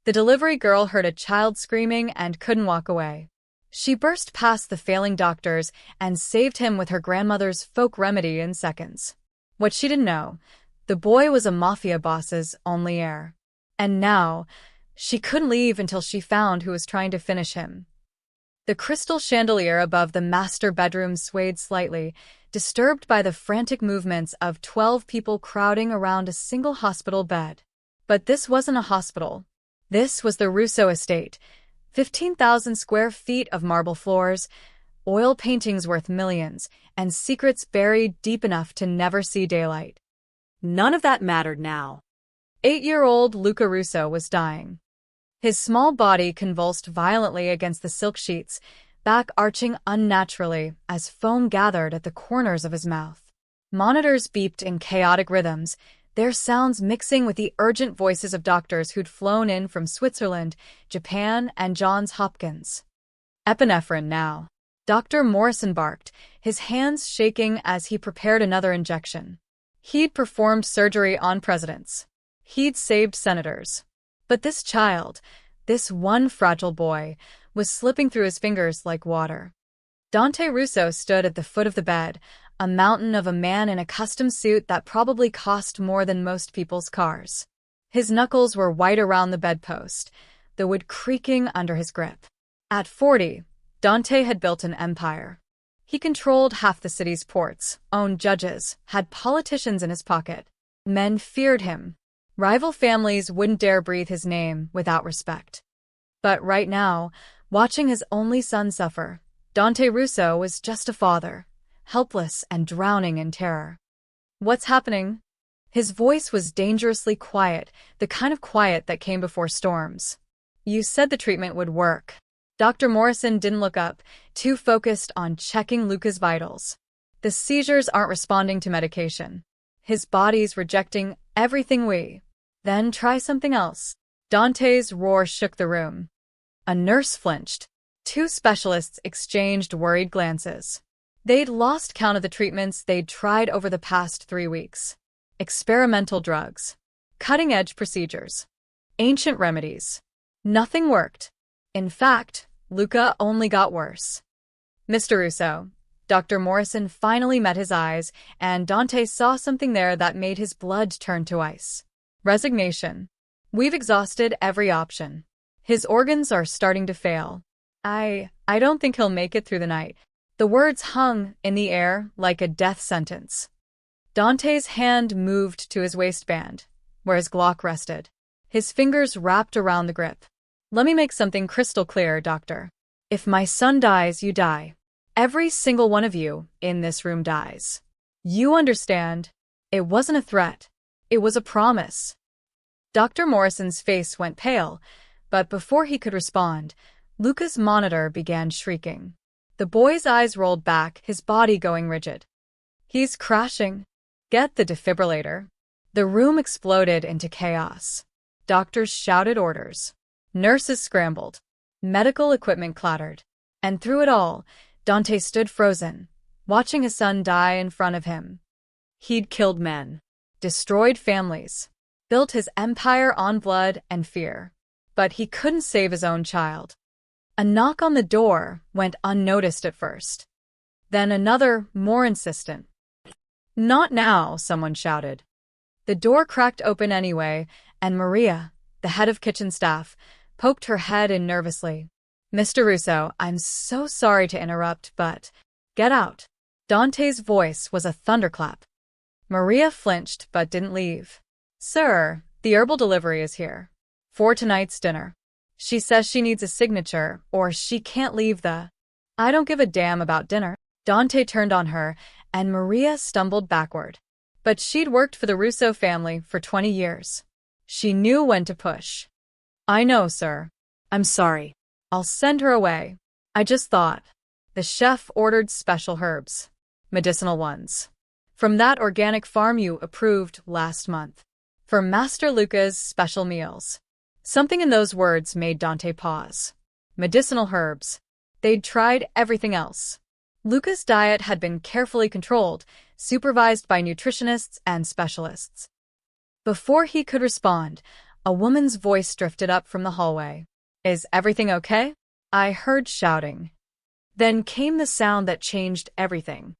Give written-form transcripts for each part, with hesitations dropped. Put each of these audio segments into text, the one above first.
The delivery girl heard a child screaming and couldn't walk away. She burst past the failing doctors and saved him with her grandmother's folk remedy in seconds. What she didn't know, the boy was a Mafia boss's only heir. And now, she couldn't leave until she found who was trying to finish him. The crystal chandelier above the master bedroom swayed slightly, disturbed by the frantic movements of 12 people crowding around a single hospital bed. But this wasn't a hospital. This was the Russo estate. 15,000 square feet of marble floors, oil paintings worth millions, and secrets buried deep enough to never see daylight. None of that mattered now. 8-year-old Luca Russo was dying. His small body convulsed violently against the silk sheets, back arching unnaturally as foam gathered at the corners of his mouth. Monitors beeped in chaotic rhythms, their sounds mixing with the urgent voices of doctors who'd flown in from Switzerland, Japan, and Johns Hopkins. Epinephrine now. Dr. Morrison barked, his hands shaking as he prepared another injection. He'd performed surgery on presidents. He'd saved senators. But this child, this one fragile boy, was slipping through his fingers like water. Dante Russo stood at the foot of the bed, a mountain of a man in a custom suit that probably cost more than most people's cars. His knuckles were white around the bedpost, the wood creaking under his grip. At 40, Dante had built an empire. He controlled half the city's ports, owned judges, had politicians in his pocket. Men feared him. Rival families wouldn't dare breathe his name without respect. But right now, watching his only son suffer, Dante Russo was just a father, helpless and drowning in terror. "What's happening?" His voice was dangerously quiet, the kind of quiet that came before storms. "You said the treatment would work." Dr. Morrison didn't look up, too focused on checking Luca's vitals. "The seizures aren't responding to medication. His body's rejecting everything we..." "Then try something else." Dante's roar shook the room. A nurse flinched. Two specialists exchanged worried glances. They'd lost count of the treatments they'd tried over the past 3 weeks. Experimental drugs. Cutting-edge procedures. Ancient remedies. Nothing worked. In fact, Luca only got worse. "Mr. Russo." Dr. Morrison finally met his eyes, and Dante saw something there that made his blood turn to ice. Resignation. "We've exhausted every option. His organs are starting to fail. I don't think he'll make it through the night." The words hung in the air like a death sentence. Dante's hand moved to his waistband, where his Glock rested. His fingers wrapped around the grip. "Let me make something crystal clear, doctor. If my son dies, you die. Every single one of you in this room dies. You understand? It wasn't a threat. It was a promise." Dr. Morrison's face went pale, but before he could respond, Luca's monitor began shrieking. The boy's eyes rolled back, his body going rigid. "He's crashing. Get the defibrillator." The room exploded into chaos. Doctors shouted orders. Nurses scrambled. Medical equipment clattered. And through it all, Dante stood frozen, watching his son die in front of him. He'd killed men, destroyed families, built his empire on blood and fear. But he couldn't save his own child. A knock on the door went unnoticed at first. Then another, more insistent. "Not now," someone shouted. The door cracked open anyway, and Maria, the head of kitchen staff, poked her head in nervously. "Mr. Russo, I'm so sorry to interrupt, but..." "Get out." Dante's voice was a thunderclap. Maria flinched but didn't leave. "Sir, the herbal delivery is here. For tonight's dinner. She says she needs a signature, or she can't leave the..." "I don't give a damn about dinner." Dante turned on her, and Maria stumbled backward. But she'd worked for the Russo family for 20 years. She knew when to push. "I know, sir. I'm sorry. I'll send her away. I just thought..." The chef ordered special herbs. Medicinal ones. From that organic farm you approved last month. For Master Luca's special meals. Something in those words made Dante pause. Medicinal herbs. They'd tried everything else. Luca's diet had been carefully controlled, supervised by nutritionists and specialists. Before he could respond, A woman's voice drifted up from the hallway. "Is everything okay?" I heard shouting. Then came the sound that changed everything.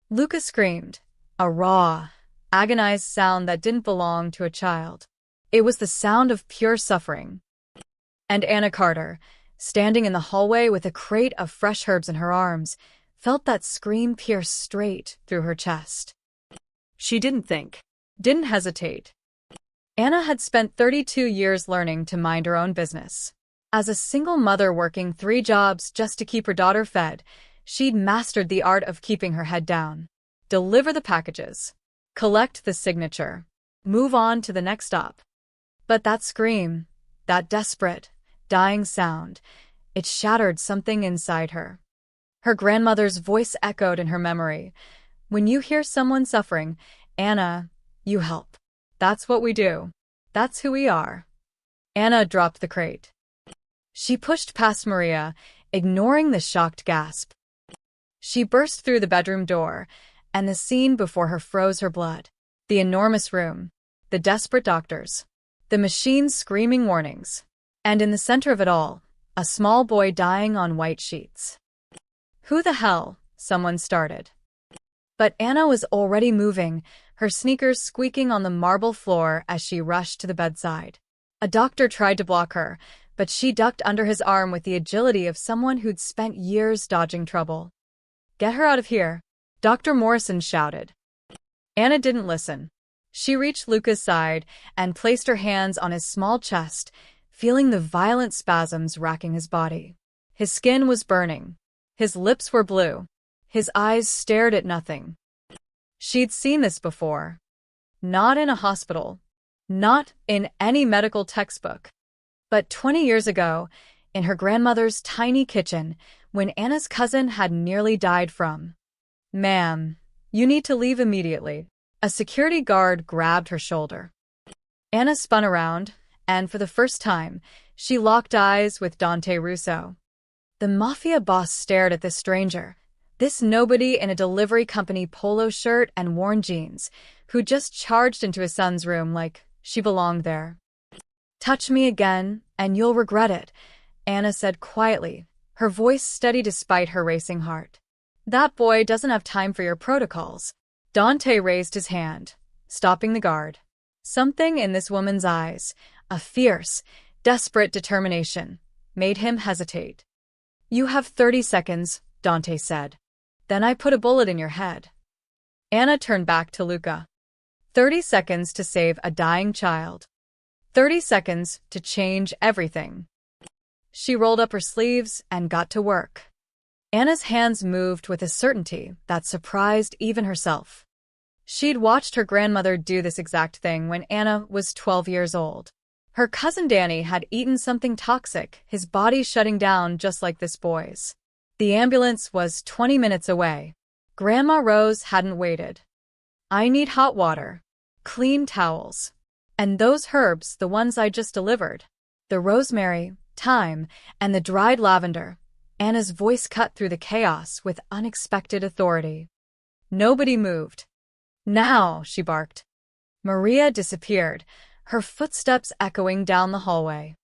Luca screamed, a raw, agonized sound that didn't belong to a child. It was the sound of pure suffering. And Anna Carter, standing in the hallway with a crate of fresh herbs in her arms, felt that scream pierce straight through her chest. She didn't think. Didn't hesitate. Anna had spent 32 years learning to mind her own business. As a single mother working 3 jobs just to keep her daughter fed, she'd mastered the art of keeping her head down. Deliver the packages. Collect the signature. Move on to the next stop. But that scream, that desperate, dying sound, it shattered something inside her. Her grandmother's voice echoed in her memory. "When you hear someone suffering, Anna, you help. That's what we do. That's who we are." Anna dropped the crate. She pushed past Maria, ignoring the shocked gasp. She burst through the bedroom door, and the scene before her froze her blood. The enormous room, the desperate doctors, the machines screaming warnings, and in the center of it all, a small boy dying on white sheets. "Who the hell?" someone started. But Anna was already moving, her sneakers squeaking on the marble floor as she rushed to the bedside. A doctor tried to block her, but she ducked under his arm with the agility of someone who'd spent years dodging trouble. "Get her out of here," Dr. Morrison shouted. Anna didn't listen. She reached Luca's side and placed her hands on his small chest, feeling the violent spasms racking his body. His skin was burning. His lips were blue. His eyes stared at nothing. She'd seen this before. Not in a hospital. Not in any medical textbook. But 20 years ago, in her grandmother's tiny kitchen, when Anna's cousin had nearly died from. "Ma'am, you need to leave immediately." A security guard grabbed her shoulder. Anna spun around, and for the first time, she locked eyes with Dante Russo. The Mafia boss stared at this stranger, this nobody in a delivery company polo shirt and worn jeans, who just charged into his son's room like she belonged there. "Touch me again, and you'll regret it," Anna said quietly, her voice steady despite her racing heart. "That boy doesn't have time for your protocols." Dante raised his hand, stopping the guard. Something in this woman's eyes, a fierce, desperate determination, made him hesitate. "You have 30 seconds, Dante said. Then I put a bullet in your head." Anna turned back to Luca. 30 seconds to save a dying child. 30 seconds to change everything. She rolled up her sleeves and got to work. Anna's hands moved with a certainty that surprised even herself. She'd watched her grandmother do this exact thing when Anna was 12 years old. Her cousin Danny had eaten something toxic, his body shutting down just like this boy's. The ambulance was 20 minutes away. Grandma Rose hadn't waited. "I need hot water, clean towels, and those herbs, the ones I just delivered. The rosemary, thyme, and the dried lavender." Anna's voice cut through the chaos with unexpected authority. Nobody moved. "Now," she barked. Maria disappeared, her footsteps echoing down the hallway.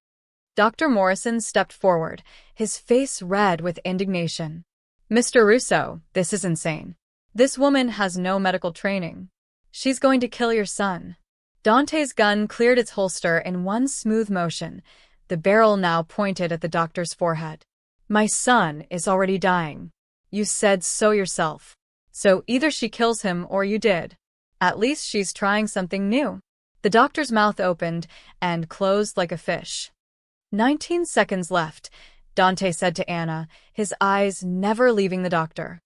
Dr. Morrison stepped forward, his face red with indignation. "Mr. Russo, this is insane. This woman has no medical training. She's going to kill your son." Dante's gun cleared its holster in one smooth motion, the barrel now pointed at the doctor's forehead. "My son is already dying. You said so yourself. So either she kills him or you did. At least she's trying something new." The doctor's mouth opened and closed like a fish. 19 seconds left, Dante said to Anna, his eyes never leaving the doctor.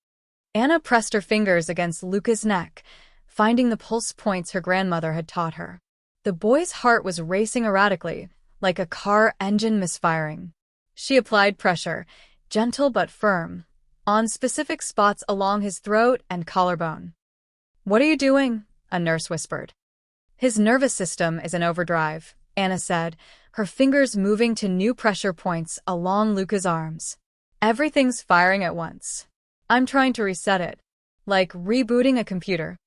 Anna pressed her fingers against Luca's neck, finding the pulse points her grandmother had taught her. The boy's heart was racing erratically, like a car engine misfiring. She applied pressure, gentle but firm, on specific spots along his throat and collarbone. "What are you doing?" a nurse whispered. "His nervous system is in overdrive," Anna said, her fingers moving to new pressure points along Luca's arms. "Everything's firing at once. I'm trying to reset it. Like rebooting a computer."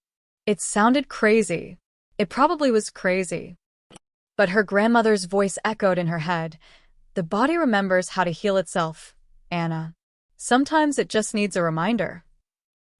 It sounded crazy. It probably was crazy. But her grandmother's voice echoed in her head. The body remembers how to heal itself, Anna. Sometimes it just needs a reminder.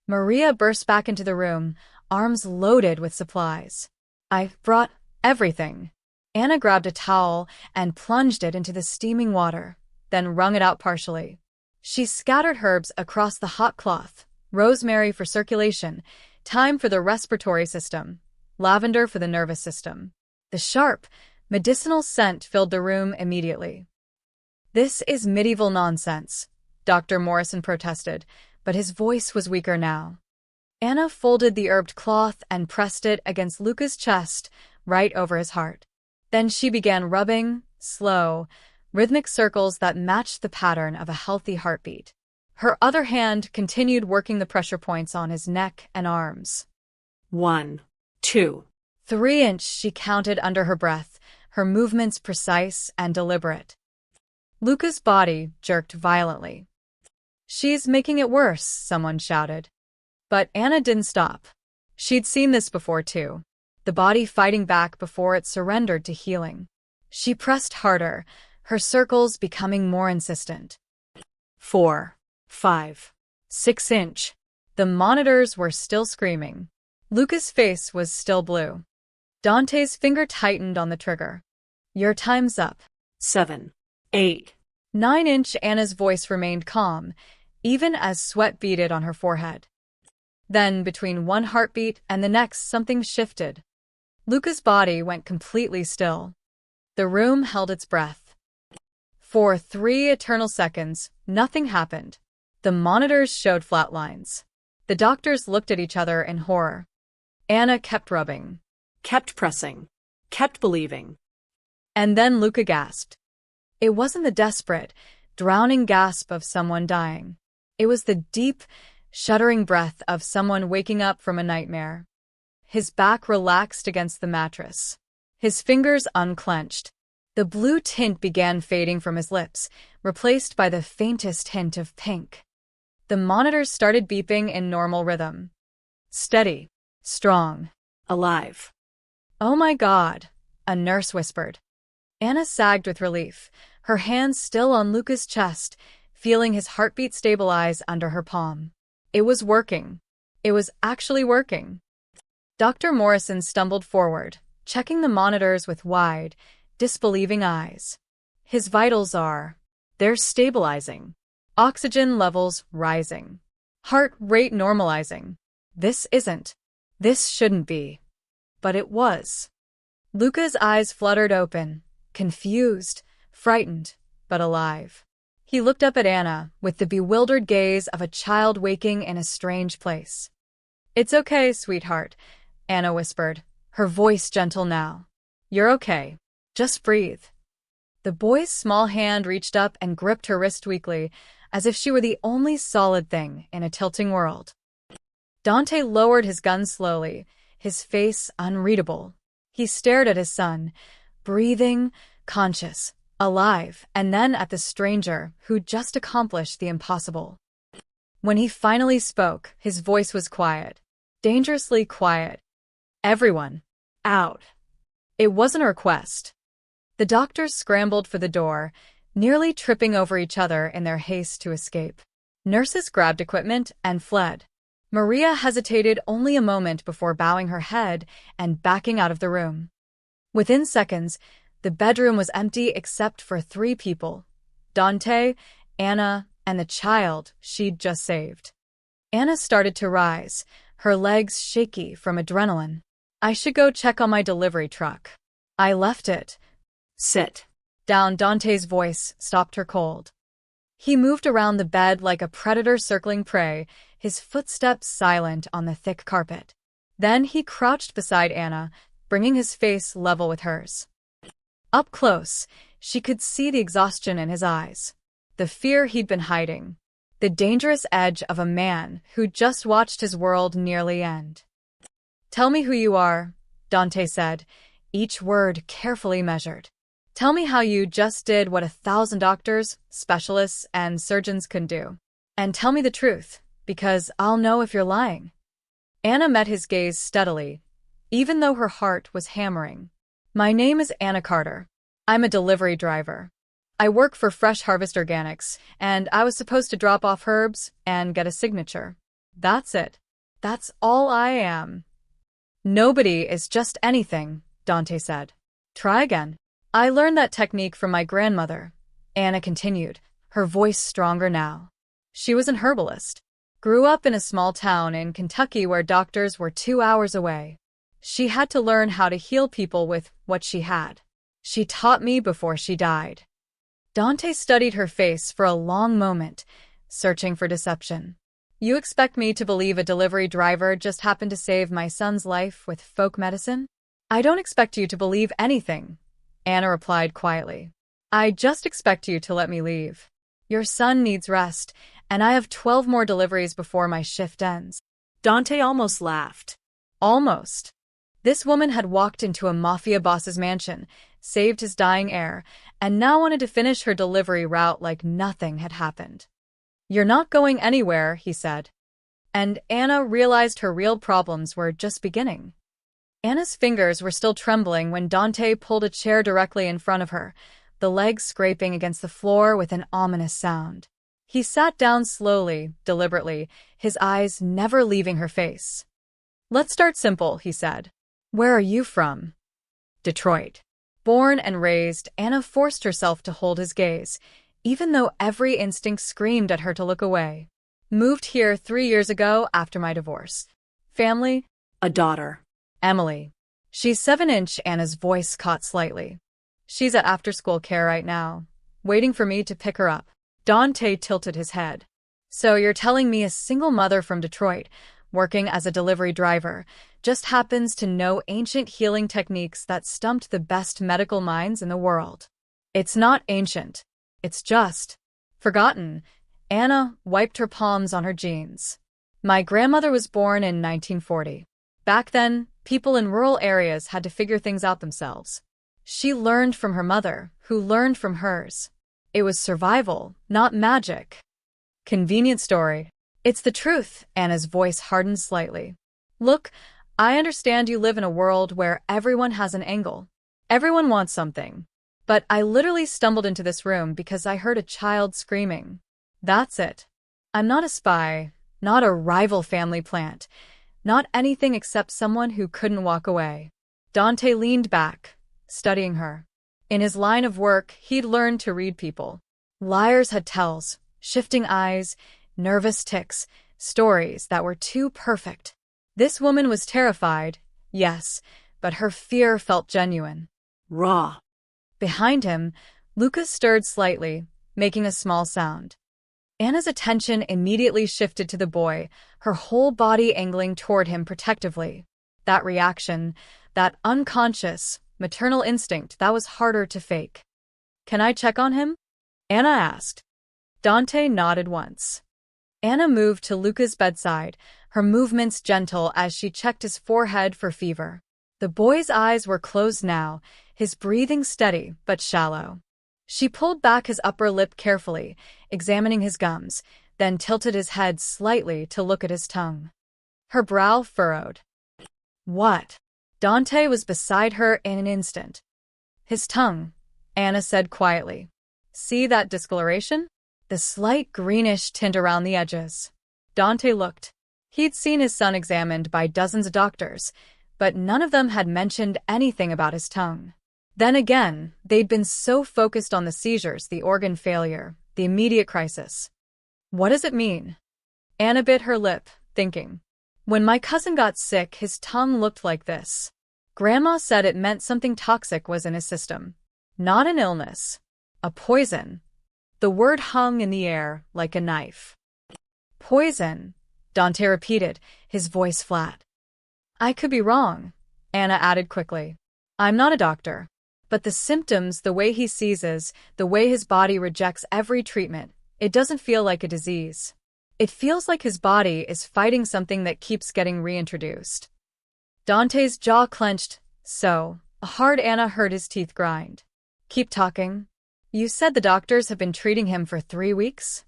Maria burst back into the room, arms loaded with supplies. I brought everything. Anna grabbed a towel and plunged it into the steaming water, then wrung it out partially. She scattered herbs across the hot cloth, rosemary for circulation, thyme for the respiratory system, lavender for the nervous system. The sharp, medicinal scent filled the room immediately. This is medieval nonsense, Dr. Morrison protested, but his voice was weaker now. Anna folded the herbed cloth and pressed it against Luca's chest, right over his heart. Then she began rubbing, slow, rhythmic circles that matched the pattern of a healthy heartbeat. Her other hand continued working the pressure points on his neck and arms. 1, 2. 3 she counted under her breath, her movements precise and deliberate. Luca's body jerked violently. She's making it worse, someone shouted. But Anna didn't stop. She'd seen this before too, the body fighting back before it surrendered to healing. She pressed harder, her circles becoming more insistent. 4, 5, 6. The monitors were still screaming. Luca's face was still blue. Dante's finger tightened on the trigger. Your time's up. 7, 8. 9. Anna's voice remained calm, even as sweat beaded on her forehead. Then, between one heartbeat and the next, something shifted. Luca's body went completely still. The room held its breath. For 3 eternal seconds, nothing happened. The monitors showed flat lines. The doctors looked at each other in horror. Anna kept rubbing. Kept pressing. Kept believing. And then Luca gasped. It wasn't the desperate, drowning gasp of someone dying. It was the deep, shuddering breath of someone waking up from a nightmare. His back relaxed against the mattress. His fingers unclenched. The blue tint began fading from his lips, replaced by the faintest hint of pink. The monitors started beeping in normal rhythm. Steady. Strong. Alive. Oh my God, a nurse whispered. Anna sagged with relief, her hands still on Luca's chest, feeling his heartbeat stabilize under her palm. It was working. It was actually working. Dr. Morrison stumbled forward, checking the monitors with wide, disbelieving eyes. His vitals are. They're stabilizing. Oxygen levels rising. Heart rate normalizing. This isn't. This shouldn't be. But it was. Luca's eyes fluttered open, confused, frightened, but alive. He looked up at Anna with the bewildered gaze of a child waking in a strange place. It's okay, sweetheart, Anna whispered, her voice gentle now. You're okay. Just breathe. The boy's small hand reached up and gripped her wrist weakly, as if she were the only solid thing in a tilting world. Dante lowered his gun slowly, his face unreadable. He stared at his son, breathing, conscious, alive, and then at the stranger who'd just accomplished the impossible. When he finally spoke, his voice was quiet, dangerously quiet. Everyone, out. It wasn't a request. The doctors scrambled for the door, nearly tripping over each other in their haste to escape. Nurses grabbed equipment and fled. Maria hesitated only a moment before bowing her head and backing out of the room. Within seconds, the bedroom was empty except for 3 people: Dante, Anna, and the child she'd just saved. Anna started to rise, her legs shaky from adrenaline. I should go check on my delivery truck. I left it. Sit down. Dante's voice stopped her cold. He moved around the bed like a predator circling prey, his footsteps silent on the thick carpet. Then he crouched beside Anna, bringing his face level with hers. Up close, she could see the exhaustion in his eyes, the fear he'd been hiding, the dangerous edge of a man who'd just watched his world nearly end. Tell me who you are, Dante said, each word carefully measured. Tell me how you just did what 1,000 doctors, specialists, and surgeons couldn't do. And tell me the truth, because I'll know if you're lying. Anna met his gaze steadily, even though her heart was hammering. My name is Anna Carter. I'm a delivery driver. I work for Fresh Harvest Organics, and I was supposed to drop off herbs and get a signature. That's it. That's all I am. Nobody is just anything, Dante said. Try again. I learned that technique from my grandmother, Anna continued, her voice stronger now. She was an herbalist. Grew up in a small town in Kentucky where doctors were 2 hours away. She had to learn how to heal people with what she had. She taught me before she died. Dante studied her face for a long moment, searching for deception. You expect me to believe a delivery driver just happened to save my son's life with folk medicine? I don't expect you to believe anything, Anna replied quietly. I just expect you to let me leave. Your son needs rest, and I have 12 more deliveries before my shift ends. Dante almost laughed. Almost. This woman had walked into a Mafia boss's mansion, saved his dying heir, and now wanted to finish her delivery route like nothing had happened. You're not going anywhere, he said. And Anna realized her real problems were just beginning. Anna's fingers were still trembling when Dante pulled a chair directly in front of her, the legs scraping against the floor with an ominous sound. He sat down slowly, deliberately, his eyes never leaving her face. Let's start simple, he said. Where are you from? Detroit. Born and raised, Anna forced herself to hold his gaze, even though every instinct screamed at her to look away. Moved here 3 years ago after my divorce. Family? A daughter. Emily. She's 7-inch, Anna's voice caught slightly. She's at after-school care right now, waiting for me to pick her up. Dante tilted his head. So you're telling me a single mother from Detroit, working as a delivery driver, just happens to know ancient healing techniques that stumped the best medical minds in the world. It's not ancient. It's just forgotten. Anna wiped her palms on her jeans. My grandmother was born in 1940. Back then, people in rural areas had to figure things out themselves. She learned from her mother, who learned from hers. It was survival, not magic. Convenient story. It's the truth, Anna's voice hardened slightly. Look, I understand you live in a world where everyone has an angle. Everyone wants something. But I literally stumbled into this room because I heard a child screaming. That's it. I'm not a spy, not a rival family plant, not anything except someone who couldn't walk away. Dante leaned back, studying her. In his line of work, he'd learned to read people. Liars had tells, shifting eyes, nervous tics, stories that were too perfect. This woman was terrified, yes, but her fear felt genuine. Raw. Behind him, Lucas stirred slightly, making a small sound. Anna's attention immediately shifted to the boy, her whole body angling toward him protectively. That reaction, that unconscious, maternal instinct that was harder to fake. Can I check on him? Anna asked. Dante nodded once. Anna moved to Luca's bedside, her movements gentle as she checked his forehead for fever. The boy's eyes were closed now, his breathing steady but shallow. She pulled back his upper lip carefully, examining his gums, then tilted his head slightly to look at his tongue. Her brow furrowed. What? Dante was beside her in an instant. His tongue, Anna said quietly. See that discoloration? The slight greenish tint around the edges. Dante looked. He'd seen his son examined by dozens of doctors, but none of them had mentioned anything about his tongue. Then again, they'd been so focused on the seizures, the organ failure, the immediate crisis. What does it mean? Anna bit her lip, thinking. When my cousin got sick, his tongue looked like this. Grandma said it meant something toxic was in his system. Not an illness. A poison. The word hung in the air like a knife. Poison, Dante repeated, his voice flat. I could be wrong, Anna added quickly. I'm not a doctor. But the symptoms, the way he seizes, the way his body rejects every treatment, it doesn't feel like a disease. It feels like his body is fighting something that keeps getting reintroduced. Dante's jaw clenched, so hard Anna heard his teeth grind. Keep talking. You said the doctors have been treating him for 3 weeks?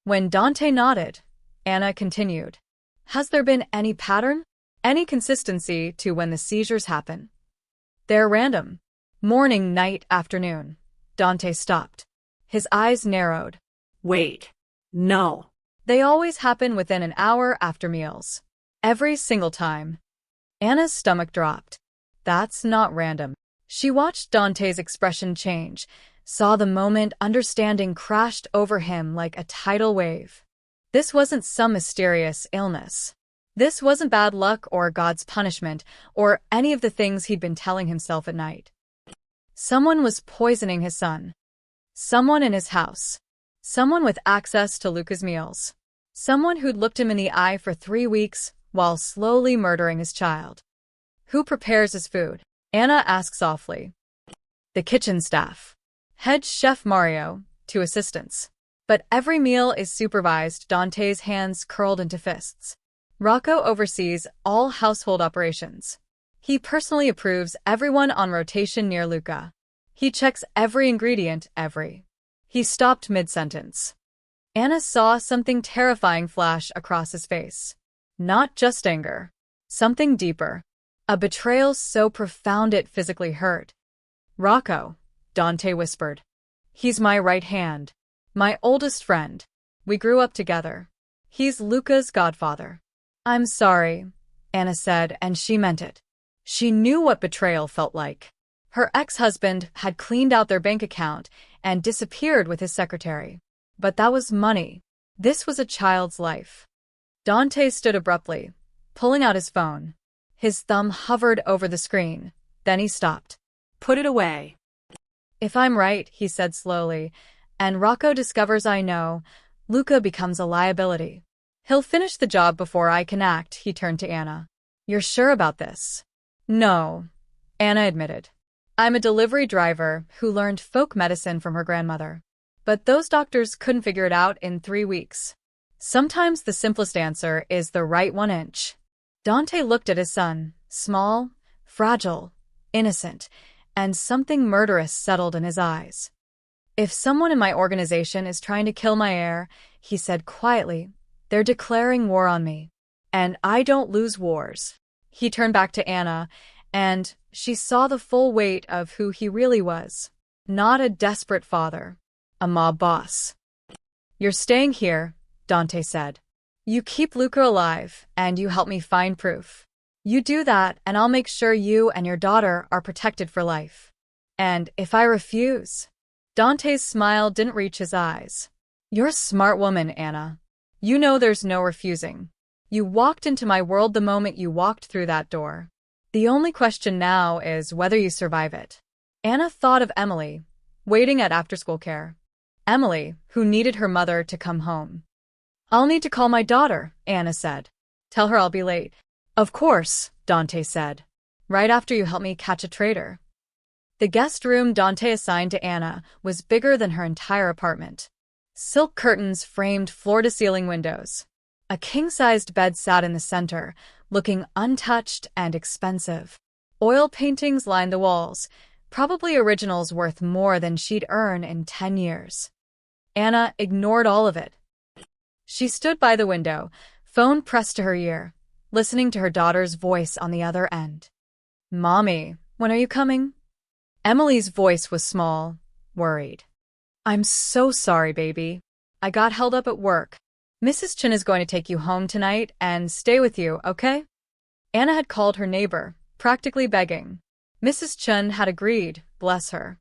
When Dante nodded, Anna continued. Has there been any pattern? Any consistency to when the seizures happen? They're random. Morning, night, afternoon. Dante stopped. His eyes narrowed. Wait. No. They always happen within an hour after meals. Every single time. Anna's stomach dropped. That's not random. She watched Dante's expression change, saw the moment understanding crashed over him like a tidal wave. This wasn't some mysterious illness. This wasn't bad luck or God's punishment or any of the things he'd been telling himself at night. Someone was poisoning his son. Someone in his house. Someone with access to Luca's meals. Someone who'd looked him in the eye for 3 weeks while slowly murdering his child. Who prepares his food? Anna asked softly. The kitchen staff. Head chef Mario, 2 assistants. But every meal is supervised. Dante's hands curled into fists. Rocco oversees all household operations. He personally approves everyone on rotation near Luca. He checks every ingredient, He stopped mid-sentence. Anna saw something terrifying flash across his face. Not just anger. Something deeper. A betrayal so profound it physically hurt. Rocco, Dante whispered. He's my right hand. My oldest friend. We grew up together. He's Luca's godfather. I'm sorry, Anna said, and she meant it. She knew what betrayal felt like. Her ex-husband had cleaned out their bank account and disappeared with his secretary. But that was money. This was a child's life. Dante stood abruptly, pulling out his phone. His thumb hovered over the screen. Then he stopped. Put it away. If I'm right, he said slowly, and Rocco discovers I know, Luca becomes a liability. He'll finish the job before I can act, he turned to Anna. You're sure about this? No, Anna admitted. I'm a delivery driver who learned folk medicine from her grandmother. But those doctors couldn't figure it out in 3 weeks. Sometimes the simplest answer is the right 1 inch. Dante looked at his son, small, fragile, innocent, and something murderous settled in his eyes. If someone in my organization is trying to kill my heir, he said quietly, they're declaring war on me. And I don't lose wars. He turned back to Anna, and she saw the full weight of who he really was. Not a desperate father. A mob boss. You're staying here, Dante said. You keep Luca alive, and you help me find proof. You do that, and I'll make sure you and your daughter are protected for life. And if I refuse? Dante's smile didn't reach his eyes. You're a smart woman, Anna. You know there's no refusing. You walked into my world the moment you walked through that door. The only question now is whether you survive it. Anna thought of Emily, waiting at after-school care. Emily, who needed her mother to come home. I'll need to call my daughter, Anna said. Tell her I'll be late. Of course, Dante said. Right after you help me catch a traitor. The guest room Dante assigned to Anna was bigger than her entire apartment. Silk curtains framed floor-to-ceiling windows. A king-sized bed sat in the center, looking untouched and expensive. Oil paintings lined the walls, probably originals worth more than she'd earn in 10 years. Anna ignored all of it. She stood by the window, phone pressed to her ear, listening to her daughter's voice on the other end. Mommy, when are you coming? Emily's voice was small, worried. I'm so sorry, baby. I got held up at work. Mrs. Chen is going to take you home tonight and stay with you, okay? Anna had called her neighbor, practically begging. Mrs. Chen had agreed, bless her.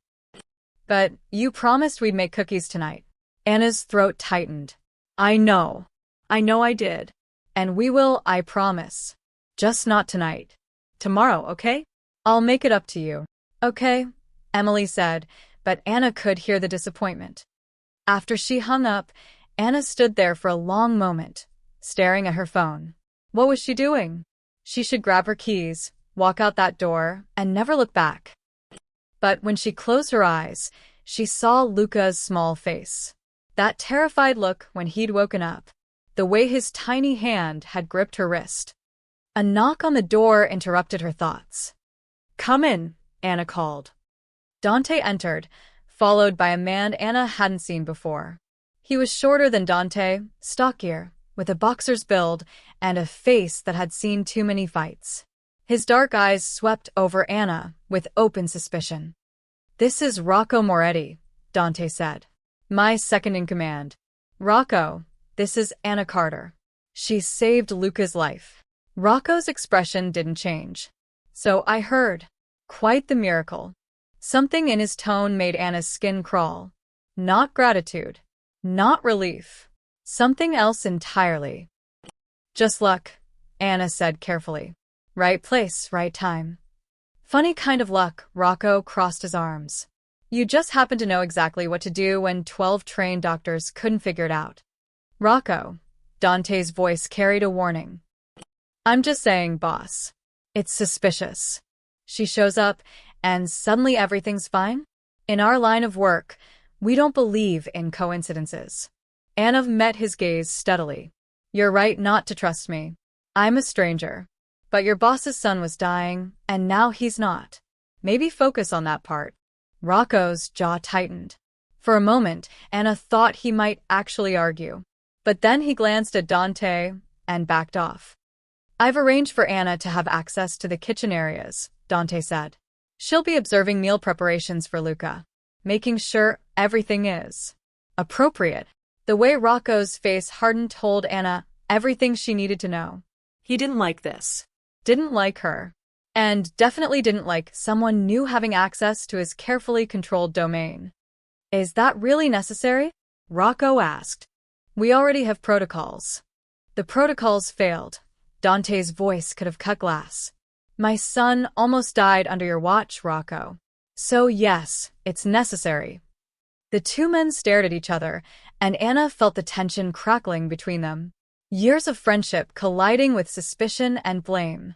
But you promised we'd make cookies tonight. Anna's throat tightened. I know I did. And we will, I promise. Just not tonight. Tomorrow, okay? I'll make it up to you. Okay, Emily said, but Anna could hear the disappointment. After she hung up, Anna stood there for a long moment, staring at her phone. What was she doing? She should grab her keys, walk out that door, and never look back. But when she closed her eyes, she saw Luca's small face. That terrified look when he'd woken up. The way his tiny hand had gripped her wrist. A knock on the door interrupted her thoughts. Come in, Anna called. Dante entered, followed by a man Anna hadn't seen before. He was shorter than Dante, stockier, with a boxer's build and a face that had seen too many fights. His dark eyes swept over Anna, with open suspicion. "This is Rocco Moretti," Dante said. "My second-in-command. Rocco, this is Anna Carter. She saved Luca's life." Rocco's expression didn't change. "So I heard. Quite the miracle." Something in his tone made Anna's skin crawl. Not gratitude. Not relief. Something else entirely. "Just luck," Anna said carefully. "Right place, right time." "Funny kind of luck," Rocco crossed his arms. "You just happen to know exactly what to do when 12 trained doctors couldn't figure it out." "Rocco," Dante's voice carried a warning. "I'm just saying, boss. It's suspicious. She shows up, and suddenly everything's fine? In our line of work, we don't believe in coincidences." Anna met his gaze steadily. "You're right not to trust me. I'm a stranger. But your boss's son was dying, and now he's not. Maybe focus on that part." Rocco's jaw tightened. For a moment, Anna thought he might actually argue. But then he glanced at Dante and backed off. "I've arranged for Anna to have access to the kitchen areas," Dante said. "She'll be observing meal preparations for Luca, making sure everything is appropriate." The way Rocco's face hardened told Anna everything she needed to know. He didn't like this. Didn't like her. And definitely didn't like someone new having access to his carefully controlled domain. "Is that really necessary?" Rocco asked. "We already have protocols." "The protocols failed." Dante's voice could have cut glass. "My son almost died under your watch, Rocco. So yes, it's necessary." The two men stared at each other, and Anna felt the tension crackling between them. Years of friendship colliding with suspicion and blame.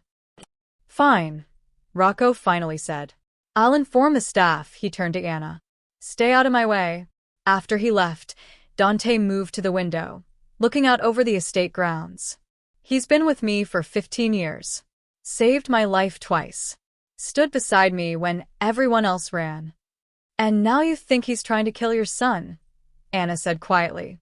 "Fine," Rocco finally said. "I'll inform the staff," he turned to Anna. "Stay out of my way." After he left, Dante moved to the window, looking out over the estate grounds. "He's been with me for 15 years. Saved my life twice. Stood beside me when everyone else ran. And now you think he's trying to kill your son," Anna said quietly.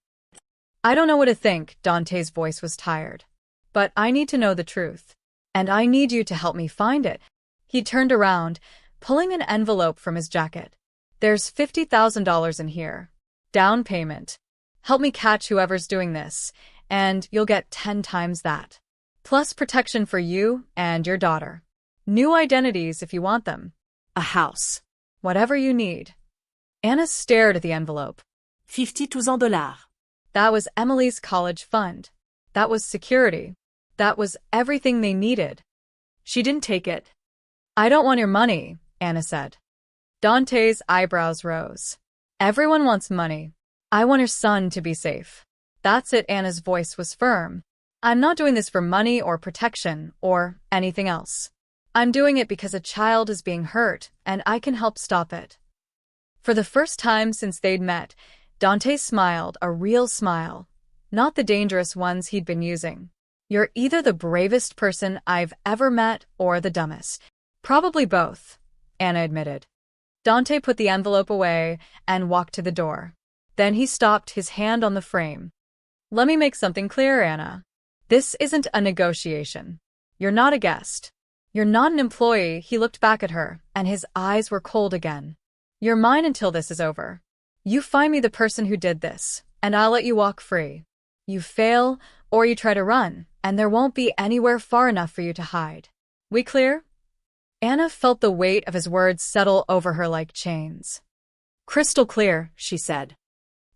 "I don't know what to think," Dante's voice was tired. "But I need to know the truth. And I need you to help me find it." He turned around, pulling an envelope from his jacket. "There's $50,000 in here. Down payment. Help me catch whoever's doing this, and you'll get 10 times that. Plus protection for you and your daughter. New identities if you want them. A house. Whatever you need." Anna stared at the envelope. $52,000. That was Emily's college fund. That was security. That was everything they needed. She didn't take it. "I don't want your money," Anna said. Dante's eyebrows rose. "Everyone wants money. I want your son to be safe." "That's it," Anna's voice was firm. "I'm not doing this for money or protection or anything else. I'm doing it because a child is being hurt, and I can help stop it." For the first time since they'd met, Dante smiled, a real smile, not the dangerous ones he'd been using. "You're either the bravest person I've ever met or the dumbest." "Probably both," Anna admitted. Dante put the envelope away and walked to the door. Then he stopped, his hand on the frame. "Let me make something clear, Anna. This isn't a negotiation. You're not a guest. You're not an employee." He looked back at her, and his eyes were cold again. "You're mine until this is over. You find me the person who did this, and I'll let you walk free. You fail, or you try to run, and there won't be anywhere far enough for you to hide. We clear?" Anna felt the weight of his words settle over her like chains. "Crystal clear," she said.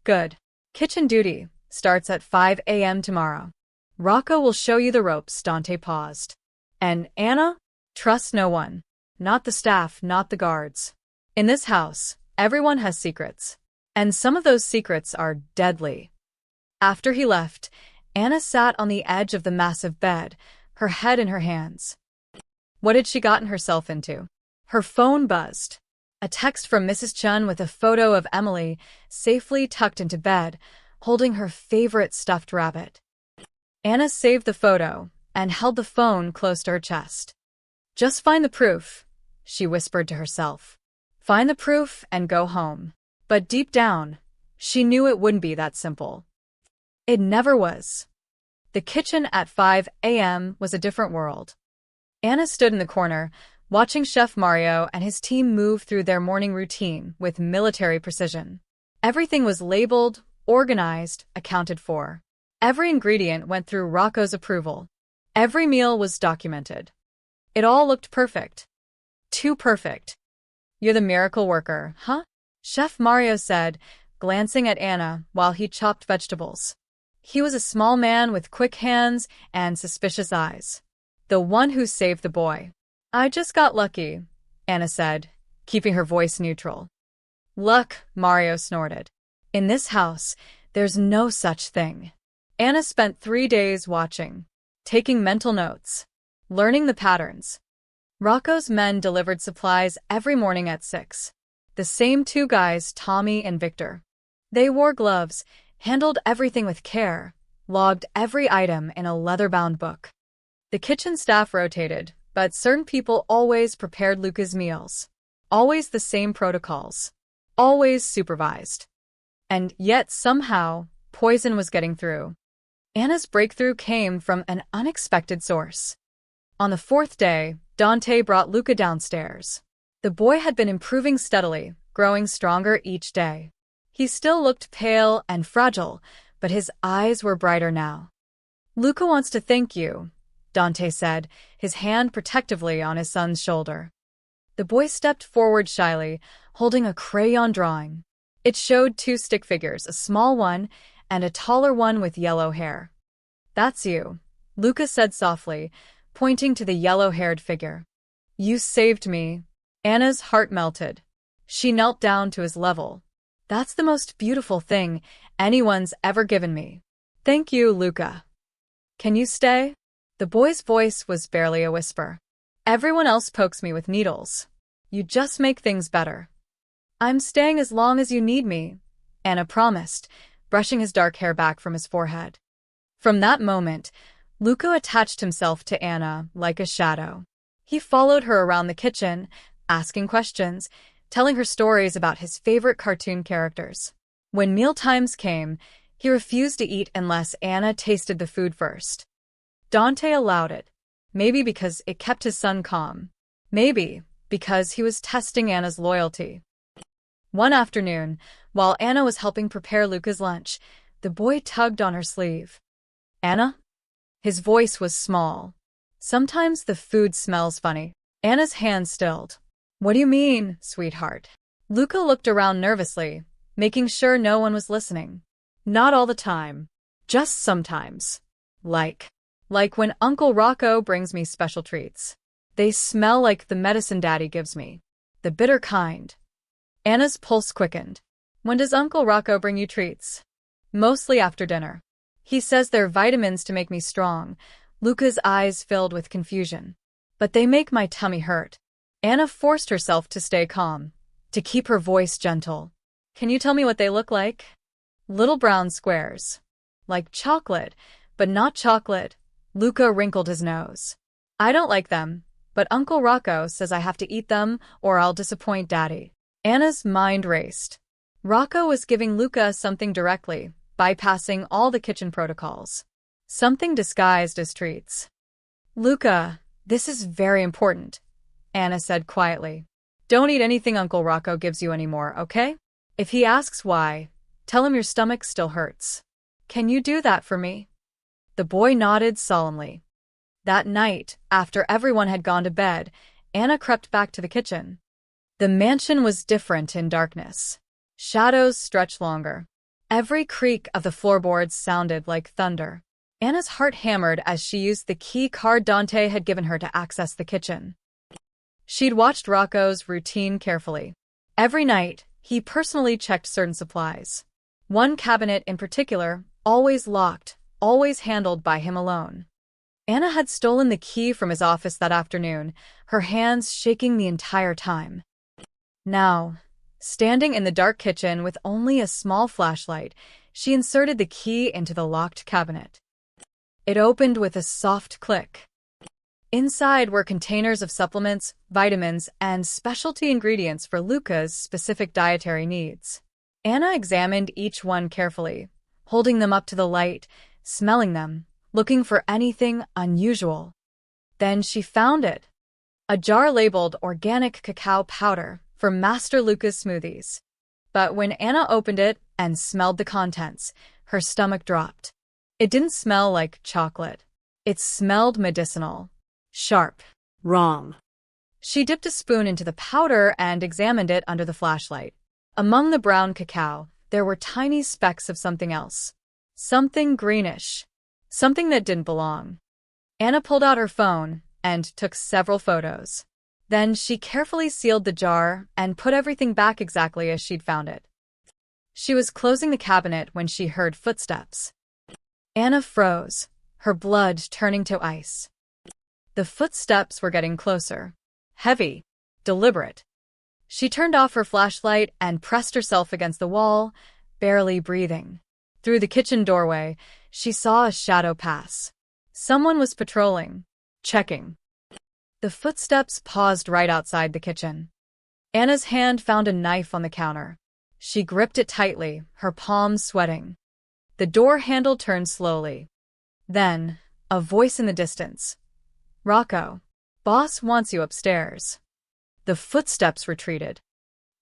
"Good. Kitchen duty starts at 5 a.m. tomorrow. Rocco will show you the ropes." Dante paused. "And Anna? Trust no one. Not the staff, not the guards. In this house, everyone has secrets. And some of those secrets are deadly." After he left, Anna sat on the edge of the massive bed, her head in her hands. What had she gotten herself into? Her phone buzzed. A text from Mrs. Chun with a photo of Emily, safely tucked into bed, holding her favorite stuffed rabbit. Anna saved the photo and held the phone close to her chest. "Just find the proof," she whispered to herself. "Find the proof and go home." But deep down, she knew it wouldn't be that simple. It never was. The kitchen at 5 a.m. was a different world. Anna stood in the corner, watching Chef Mario and his team move through their morning routine with military precision. Everything was labeled, organized, accounted for. Every ingredient went through Rocco's approval. Every meal was documented. It all looked perfect. Too perfect. "You're the miracle worker, huh?" Chef Mario said, glancing at Anna while he chopped vegetables. He was a small man with quick hands and suspicious eyes. "The one who saved the boy." "I just got lucky," Anna said, keeping her voice neutral. "Luck," Mario snorted. "In this house, there's no such thing." Anna spent 3 days watching, taking mental notes, learning the patterns. Rocco's men delivered supplies every morning at 6. The same 2 guys, Tommy and Victor. They wore gloves, handled everything with care, logged every item in a leather-bound book. The kitchen staff rotated, but certain people always prepared Luca's meals. Always the same protocols. Always supervised. And yet somehow, poison was getting through. Anna's breakthrough came from an unexpected source. On the 4th day, Dante brought Luca downstairs. The boy had been improving steadily, growing stronger each day. He still looked pale and fragile, but his eyes were brighter now. "Luca wants to thank you," Dante said, his hand protectively on his son's shoulder. The boy stepped forward shyly, holding a crayon drawing. It showed 2 stick figures, a small one and a taller one with yellow hair. "That's you," Luca said softly, pointing to the yellow-haired figure. "You saved me." Anna's heart melted. She knelt down to his level. "That's the most beautiful thing anyone's ever given me. Thank you, Luca. Can you stay?" The boy's voice was barely a whisper. "Everyone else pokes me with needles. You just make things better." "I'm staying as long as you need me," Anna promised, brushing his dark hair back from his forehead. From that moment, Luca attached himself to Anna like a shadow. He followed her around the kitchen, asking questions, telling her stories about his favorite cartoon characters. When meal times came, he refused to eat unless Anna tasted the food first. Dante allowed it, maybe because it kept his son calm, maybe because he was testing Anna's loyalty. One afternoon, while Anna was helping prepare Luca's lunch, the boy tugged on her sleeve. "Anna?" His voice was small. "Sometimes the food smells funny." Anna's hand stilled. "What do you mean, sweetheart?" Luca looked around nervously, making sure no one was listening. "Not all the time. Just sometimes. Like when Uncle Rocco brings me special treats. They smell like the medicine Daddy gives me. The bitter kind." Anna's pulse quickened. "When does Uncle Rocco bring you treats?" "Mostly after dinner. He says they're vitamins to make me strong." Luca's eyes filled with confusion. "But they make my tummy hurt." Anna forced herself to stay calm, to keep her voice gentle. "Can you tell me what they look like?" "Little brown squares. Like chocolate, but not chocolate." Luca wrinkled his nose. "I don't like them, but Uncle Rocco says I have to eat them or I'll disappoint Daddy." Anna's mind raced. Rocco was giving Luca something directly, bypassing all the kitchen protocols. Something disguised as treats. "Luca, this is very important," Anna said quietly. "Don't eat anything Uncle Rocco gives you anymore, okay? If he asks why, tell him your stomach still hurts. Can you do that for me?" The boy nodded solemnly. That night, after everyone had gone to bed, Anna crept back to the kitchen. The mansion was different in darkness. Shadows stretched longer. Every creak of the floorboards sounded like thunder. Anna's heart hammered as she used the key card Dante had given her to access the kitchen. She'd watched Rocco's routine carefully. Every night, he personally checked certain supplies. One cabinet in particular, always locked, always handled by him alone. Anna had stolen the key from his office that afternoon, her hands shaking the entire time. Now, standing in the dark kitchen with only a small flashlight, she inserted the key into the locked cabinet. It opened with a soft click. Inside were containers of supplements, vitamins, and specialty ingredients for Luca's specific dietary needs. Anna examined each one carefully, holding them up to the light, smelling them, looking for anything unusual. Then she found it. A jar labeled organic cacao powder for Master Luca's smoothies. But when Anna opened it and smelled the contents, her stomach dropped. It didn't smell like chocolate. It smelled medicinal. Sharp. Wrong. She dipped a spoon into the powder and examined it under the flashlight. Among the brown cacao, there were tiny specks of something else. Something greenish. Something that didn't belong. Anna pulled out her phone and took several photos. Then she carefully sealed the jar and put everything back exactly as she'd found it. She was closing the cabinet when she heard footsteps. Anna froze, her blood turning to ice. The footsteps were getting closer. Heavy, deliberate. She turned off her flashlight and pressed herself against the wall, barely breathing. Through the kitchen doorway, she saw a shadow pass. Someone was patrolling, checking. The footsteps paused right outside the kitchen. Anna's hand found a knife on the counter. She gripped it tightly, her palms sweating. The door handle turned slowly. Then, a voice in the distance. "Rocco, boss wants you upstairs." The footsteps retreated.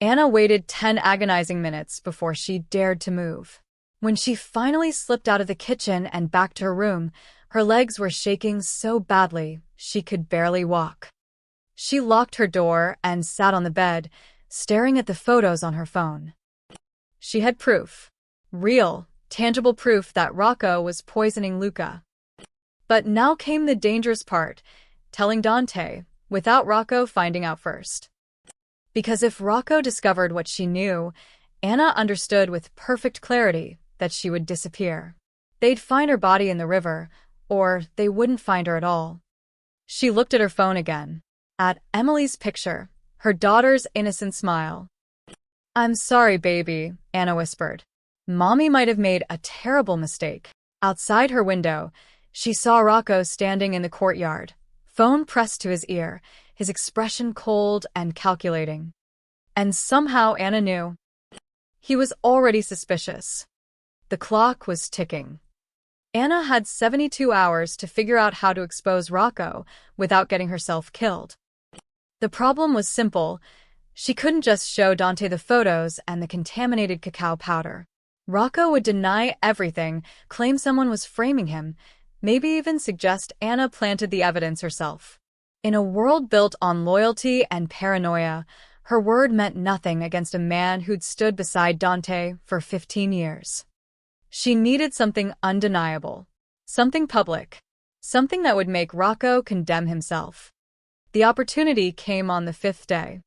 Anna waited 10 agonizing minutes before she dared to move. When she finally slipped out of the kitchen and back to her room, her legs were shaking so badly she could barely walk. She locked her door and sat on the bed, staring at the photos on her phone. She had proof. Real, tangible proof that Rocco was poisoning Luca. But now came the dangerous part, telling Dante, without Rocco finding out first. Because if Rocco discovered what she knew, Anna understood with perfect clarity that she would disappear. They'd find her body in the river, or they wouldn't find her at all. She looked at her phone again, at Emily's picture, her daughter's innocent smile. "I'm sorry, baby," Anna whispered. "Mommy might have made a terrible mistake." Outside her window, she saw Rocco standing in the courtyard, phone pressed to his ear, his expression cold and calculating. And somehow Anna knew. He was already suspicious. The clock was ticking. Anna had 72 hours to figure out how to expose Rocco without getting herself killed. The problem was simple. She couldn't just show Dante the photos and the contaminated cacao powder. Rocco would deny everything, claim someone was framing him, maybe even suggest Anna planted the evidence herself. In a world built on loyalty and paranoia, her word meant nothing against a man who'd stood beside Dante for 15 years. She needed something undeniable, something public, something that would make Rocco condemn himself. The opportunity came on the 5th day.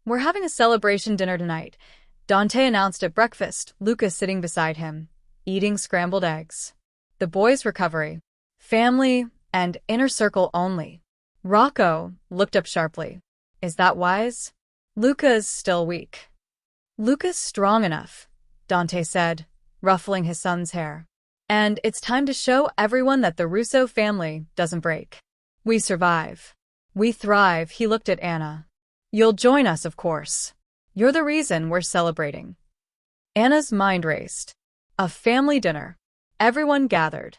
"We're having a celebration dinner tonight," Dante announced at breakfast, Luca sitting beside him, eating scrambled eggs. The boys' recovery. Family and inner circle only. Rocco looked up sharply. "Is that wise?" "Luca's still weak." "Luca's strong enough," Dante said, ruffling his son's hair. "And it's time to show everyone that the Russo family doesn't break. We survive. We thrive." He looked at Anna. "You'll join us, of course. You're the reason we're celebrating." Anna's mind raced. A family dinner. Everyone gathered.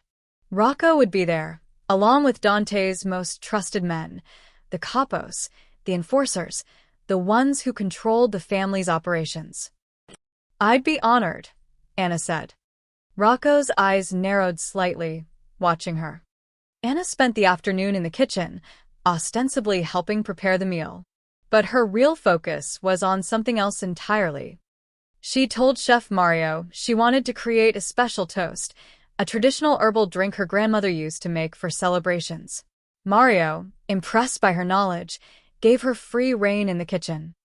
Rocco would be there, along with Dante's most trusted men, the capos, the enforcers, the ones who controlled the family's operations. "I'd be honored," Anna said. Rocco's eyes narrowed slightly, watching her. Anna spent the afternoon in the kitchen, ostensibly helping prepare the meal. But her real focus was on something else entirely. She told Chef Mario she wanted to create a special toast, a traditional herbal drink her grandmother used to make for celebrations. Mario, impressed by her knowledge, gave her free rein in the kitchen.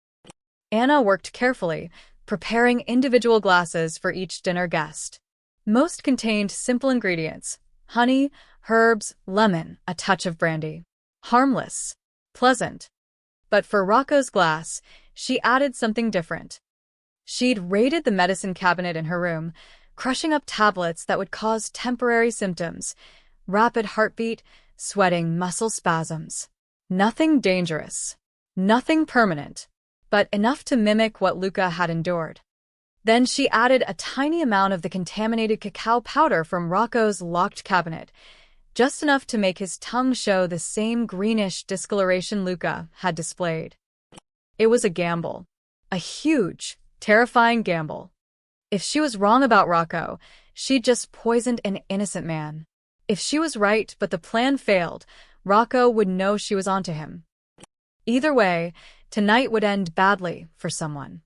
Anna worked carefully, preparing individual glasses for each dinner guest. Most contained simple ingredients: honey, herbs, lemon, a touch of brandy. Harmless. Pleasant. But for Rocco's glass, she added something different. She'd raided the medicine cabinet in her room, crushing up tablets that would cause temporary symptoms: rapid heartbeat, sweating, muscle spasms. Nothing dangerous. Nothing permanent. But enough to mimic what Luca had endured. Then she added a tiny amount of the contaminated cacao powder from Rocco's locked cabinet, just enough to make his tongue show the same greenish discoloration Luca had displayed. It was a gamble. A huge, terrifying gamble. If she was wrong about Rocco, she'd just poisoned an innocent man. If she was right but the plan failed, Rocco would know she was onto him. Either way, tonight would end badly for someone.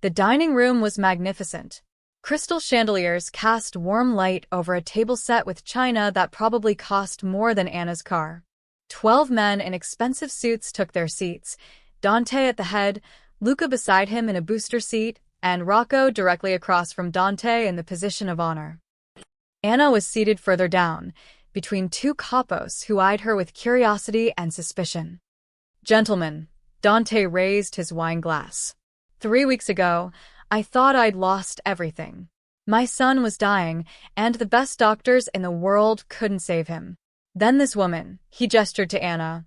The dining room was magnificent. Crystal chandeliers cast warm light over a table set with china that probably cost more than Anna's car. 12 men in expensive suits took their seats, Dante at the head, Luca beside him in a booster seat, and Rocco directly across from Dante in the position of honor. Anna was seated further down, between two capos who eyed her with curiosity and suspicion. "Gentlemen," Dante raised his wine glass. "3 weeks ago, I thought I'd lost everything. My son was dying, and the best doctors in the world couldn't save him. Then this woman," he gestured to Anna,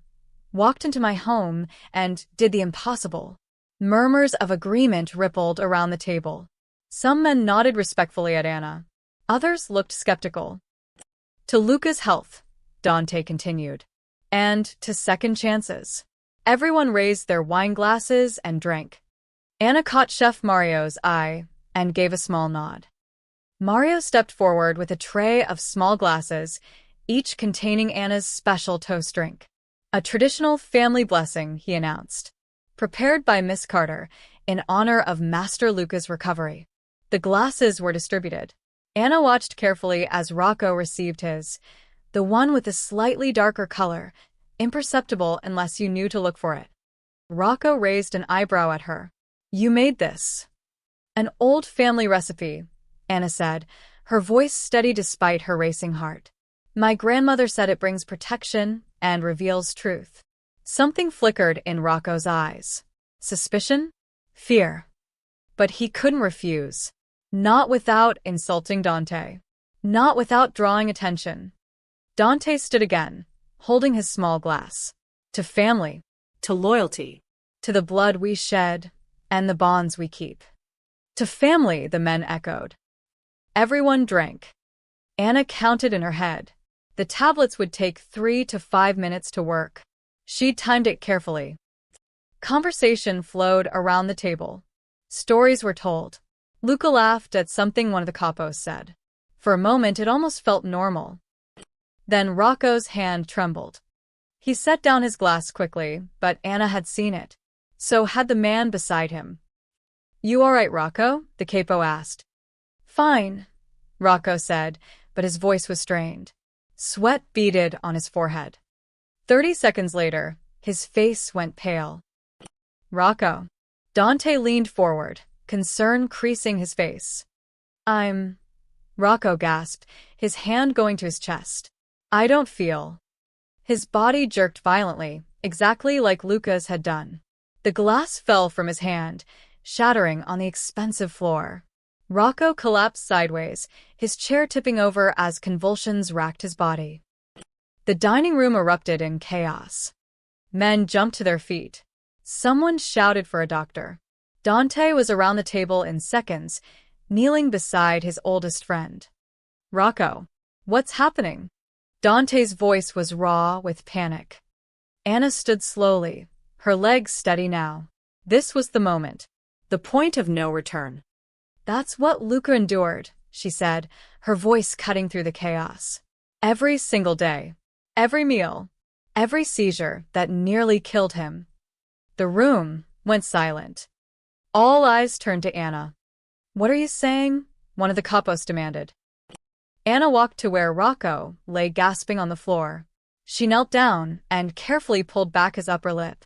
"walked into my home and did the impossible." Murmurs of agreement rippled around the table. Some men nodded respectfully at Anna. Others looked skeptical. "To Luca's health," Dante continued, "and to second chances." Everyone raised their wine glasses and drank. Anna caught Chef Mario's eye and gave a small nod. Mario stepped forward with a tray of small glasses, each containing Anna's special toast drink. "A traditional family blessing," he announced, "prepared by Miss Carter in honor of Master Luca's recovery." The glasses were distributed. Anna watched carefully as Rocco received his, the one with a slightly darker color, imperceptible unless you knew to look for it. Rocco raised an eyebrow at her. "You made this." "An old family recipe," Anna said, her voice steady despite her racing heart. "My grandmother said it brings protection and reveals truth." Something flickered in Rocco's eyes. Suspicion? Fear. But he couldn't refuse. Not without insulting Dante. Not without drawing attention. Dante stood again, holding his small glass. "To family. To loyalty. To the blood we shed and the bonds we keep." "To family," the men echoed. Everyone drank. Anna counted in her head. The tablets would take 3 to 5 minutes to work. She'd timed it carefully. Conversation flowed around the table. Stories were told. Luca laughed at something one of the capos said. For a moment, it almost felt normal. Then Rocco's hand trembled. He set down his glass quickly, but Anna had seen it. So had the man beside him. "You all right, Rocco?" the capo asked. "Fine," Rocco said, but his voice was strained. Sweat beaded on his forehead. 30 seconds later, his face went pale. "Rocco." Dante leaned forward, concern creasing his face. Rocco gasped, his hand going to his chest. "I don't feel." His body jerked violently, exactly like Luca's had done. The glass fell from his hand, shattering on the expensive floor. Rocco collapsed sideways, his chair tipping over as convulsions racked his body. The dining room erupted in chaos. Men jumped to their feet. Someone shouted for a doctor. Dante was around the table in seconds, kneeling beside his oldest friend. "Rocco, what's happening?" Dante's voice was raw with panic. Anna stood slowly, her legs steady now. This was the moment. The point of no return. "That's what Luca endured," she said, her voice cutting through the chaos. "Every single day. Every meal. Every seizure that nearly killed him." The room went silent. All eyes turned to Anna. "What are you saying?" one of the capos demanded. Anna walked to where Rocco lay gasping on the floor. She knelt down and carefully pulled back his upper lip.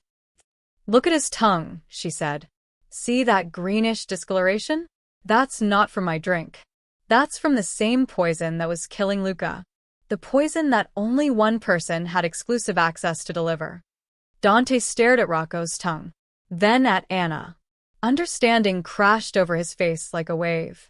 "Look at his tongue," she said. "See that greenish discoloration? That's not from my drink. That's from the same poison that was killing Luca. The poison that only one person had exclusive access to deliver." Dante stared at Rocco's tongue, then at Anna. Understanding crashed over his face like a wave.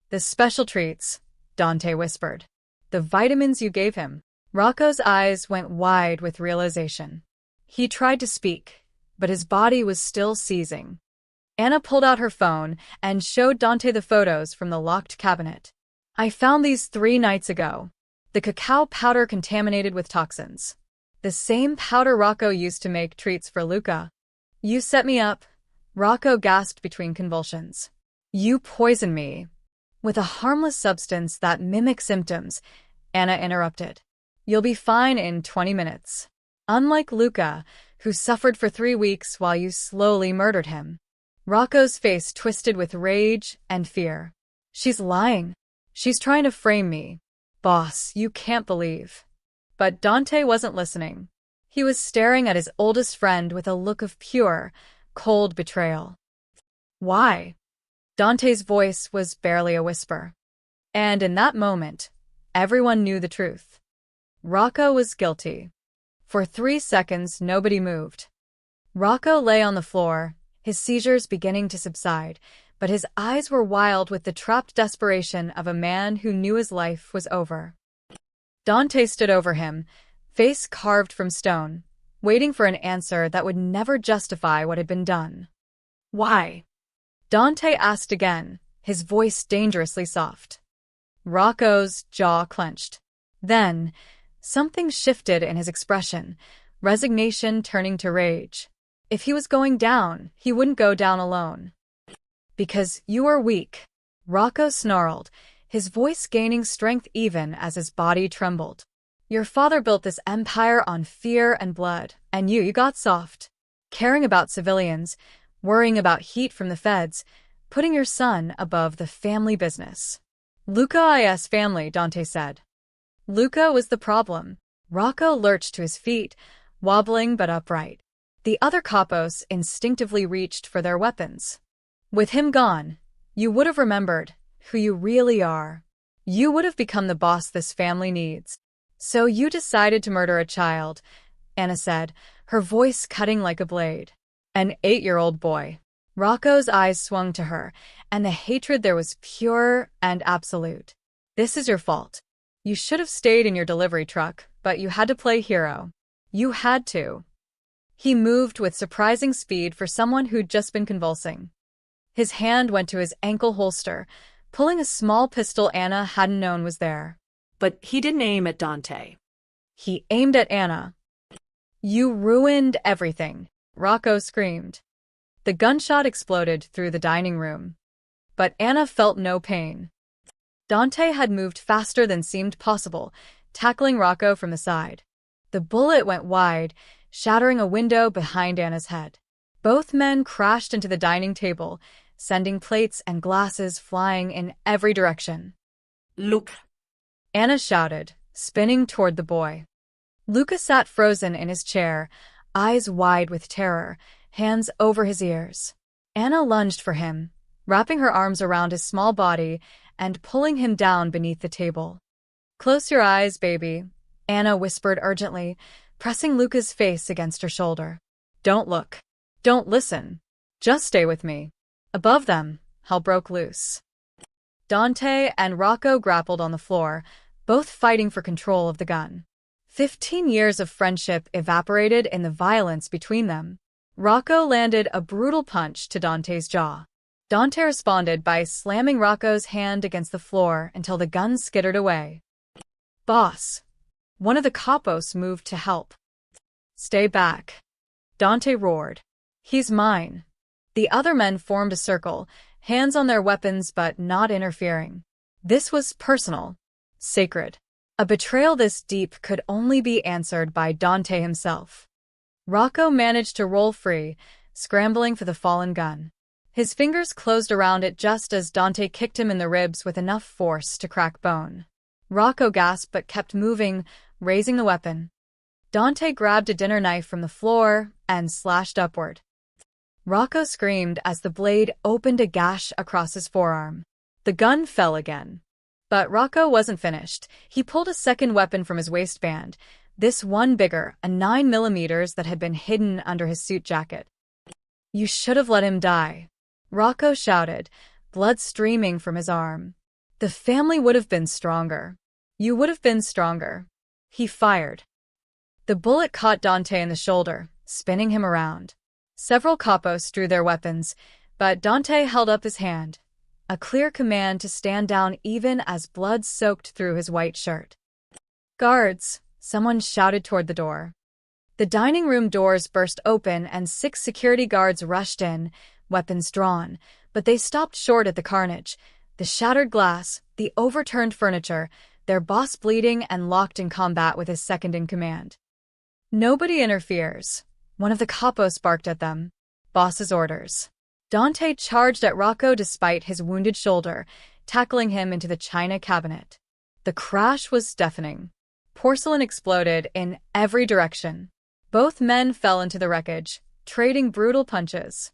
"The special treats," Dante whispered. "The vitamins you gave him." Rocco's eyes went wide with realization. He tried to speak, but his body was still seizing. Anna pulled out her phone and showed Dante the photos from the locked cabinet. "I found these 3 nights ago. The cacao powder contaminated with toxins. The same powder Rocco used to make treats for Luca. You set me up, Rocco gasped between convulsions. You poisoned me. With a harmless substance that mimics symptoms, Anna interrupted. You'll be fine in 20 minutes. Unlike Luca, who suffered for 3 weeks while you slowly murdered him. Rocco's face twisted with rage and fear. She's lying. She's trying to frame me. Boss, you can't believe. But Dante wasn't listening. He was staring at his oldest friend with a look of pure, cold betrayal. Why? Dante's voice was barely a whisper. And in that moment, everyone knew the truth. Rocco was guilty. For 3 seconds, nobody moved. Rocco lay on the floor, his seizures beginning to subside, but his eyes were wild with the trapped desperation of a man who knew his life was over. Dante stood over him, face carved from stone, waiting for an answer that would never justify what had been done. Why? Dante asked again, his voice dangerously soft. Rocco's jaw clenched. Then, something shifted in his expression, resignation turning to rage. If he was going down, he wouldn't go down alone. Because you are weak, Rocco snarled, his voice gaining strength even as his body trembled. Your father built this empire on fear and blood, and you got soft. Caring about civilians, worrying about heat from the feds, putting your son above the family business. Luca's family, Dante said. Luca was the problem. Rocco lurched to his feet, wobbling but upright. The other capos instinctively reached for their weapons. With him gone, you would have remembered who you really are. You would have become the boss this family needs. So you decided to murder a child, Anna said, her voice cutting like a blade. An 8-year-old boy. Rocco's eyes swung to her, and the hatred there was pure and absolute. This is your fault. You should have stayed in your delivery truck, but you had to play hero. You had to. He moved with surprising speed for someone who'd just been convulsing. His hand went to his ankle holster, pulling a small pistol Anna hadn't known was there. But he didn't aim at Dante. He aimed at Anna. You ruined everything, Rocco screamed. The gunshot exploded through the dining room. But Anna felt no pain. Dante had moved faster than seemed possible, tackling Rocco from the side. The bullet went wide, shattering a window behind Anna's head. Both men crashed into the dining table, sending plates and glasses flying in every direction. Look, Anna shouted, spinning toward the boy. Luca sat frozen in his chair, eyes wide with terror, hands over his ears. Anna lunged for him, wrapping her arms around his small body and pulling him down beneath the table. Close your eyes, baby, Anna whispered urgently, pressing Luca's face against her shoulder. Don't look. Don't listen. Just stay with me. Above them, hell broke loose. Dante and Rocco grappled on the floor, both fighting for control of the gun. 15 years of friendship evaporated in the violence between them. Rocco landed a brutal punch to Dante's jaw. Dante responded by slamming Rocco's hand against the floor until the gun skittered away. Boss. One of the capos moved to help. Stay back. Dante roared. He's mine. The other men formed a circle, hands on their weapons but not interfering. This was personal. Sacred. A betrayal this deep could only be answered by Dante himself. Rocco managed to roll free, scrambling for the fallen gun. His fingers closed around it just as Dante kicked him in the ribs with enough force to crack bone. Rocco gasped but kept moving, raising the weapon. Dante grabbed a dinner knife from the floor and slashed upward. Rocco screamed as the blade opened a gash across his forearm. The gun fell again. But Rocco wasn't finished. He pulled a second weapon from his waistband, this one bigger, a 9mm that had been hidden under his suit jacket. You should have let him die, Rocco shouted, blood streaming from his arm. The family would have been stronger. You would have been stronger. He fired. The bullet caught Dante in the shoulder, spinning him around. Several capos drew their weapons, but Dante held up his hand, a clear command to stand down even as blood soaked through his white shirt. Guards! Someone shouted toward the door. The dining room doors burst open and 6 security guards rushed in, weapons drawn, but they stopped short at the carnage. The shattered glass, the overturned furniture, their boss bleeding and locked in combat with his second-in-command. Nobody interferes. One of the capos barked at them. Boss's orders. Dante charged at Rocco despite his wounded shoulder, tackling him into the china cabinet. The crash was deafening. Porcelain exploded in every direction. Both men fell into the wreckage, trading brutal punches.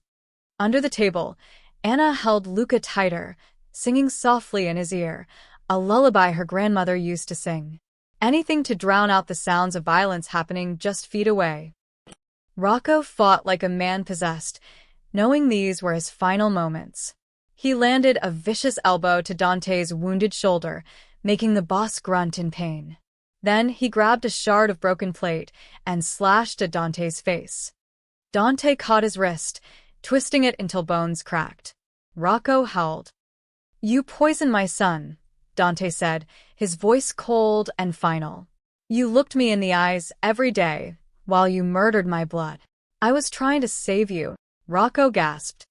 Under the table, Anna held Luca tighter, singing softly in his ear, a lullaby her grandmother used to sing. Anything to drown out the sounds of violence happening just feet away. Rocco fought like a man possessed, knowing these were his final moments. He landed a vicious elbow to Dante's wounded shoulder, making the boss grunt in pain. Then he grabbed a shard of broken plate and slashed at Dante's face. Dante caught his wrist, twisting it until bones cracked. Rocco howled. "You poisoned my son," Dante said, his voice cold and final. "You looked me in the eyes every day while you murdered my blood. I was trying to save you," Rocco gasped.